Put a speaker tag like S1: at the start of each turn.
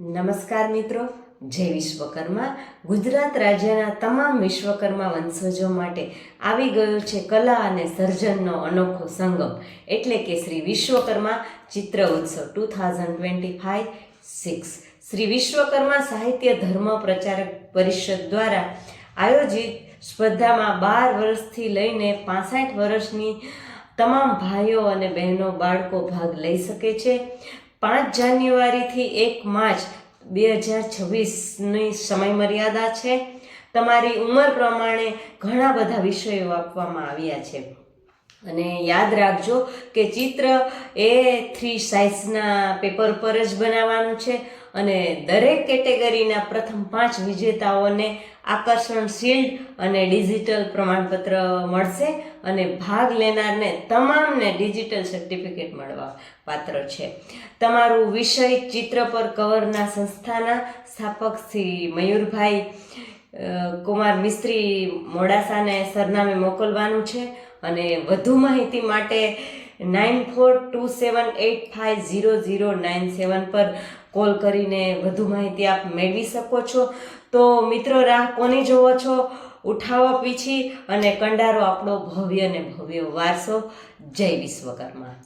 S1: નમસ્કાર મિત્રો, જય વિશ્વકર્મા. ગુજરાત રાજ્યના તમામ વિશ્વકર્મા વંશજો માટે આવી ગયો છે કલા અને સર્જનનો અનોખો સંગમ, એટલે કે શ્રી વિશ્વકર્મા ચિત્ર ઉત્સવ 2025-6. શ્રી વિશ્વકર્મા સાહિત્ય ધર્મ પ્રચારક પરિષદ દ્વારા આયોજિત સ્પર્ધામાં 12 વર્ષથી લઈને 65 વર્ષની તમામ ભાઈઓ અને બહેનો બાળકો ભાગ લઈ શકે છે. 5 જાન્યુઆરીથી 1 માર્ચ 2026ની સમયમર્યાદા છે. તમારી ઉંમર પ્રમાણે ઘણા બધા વિષયો આપવામાં આવ્યા છે અને યાદ રાખજો કે ચિત્ર A3 સાઇઝના પેપર પર જ બનાવવાનું છે અને દરેક કેટેગરીના પ્રથમ 5 વિજેતાઓને આકર્ષણ શિલ્ડ અને ડિજિટલ પ્રમાણપત્ર મળશે અને ભાગ લેનારને તમામને ડિજિટલ સર્ટિફિકેટ મળવા પાત્ર છે. તમારું વિષય ચિત્ર પર કવરના સંસ્થાના સ્થાપક શ્રી મયુરભાઈ કુમાર મિસ્ત્રી મોડાસાને સરનામે મોકલવાનું છે અને વધુ માહિતી માટે 9427850097 પર કોલ કરીને વધુ માહિતી આપ મેળવી શકો છો. તો મિત્રો, રાહ કોની જોવો છો? ઉઠાવો પીછી અને કંડારો આપણો ભવ્ય ને ભવ્ય વારસો. જય વિશ્વકર્મા.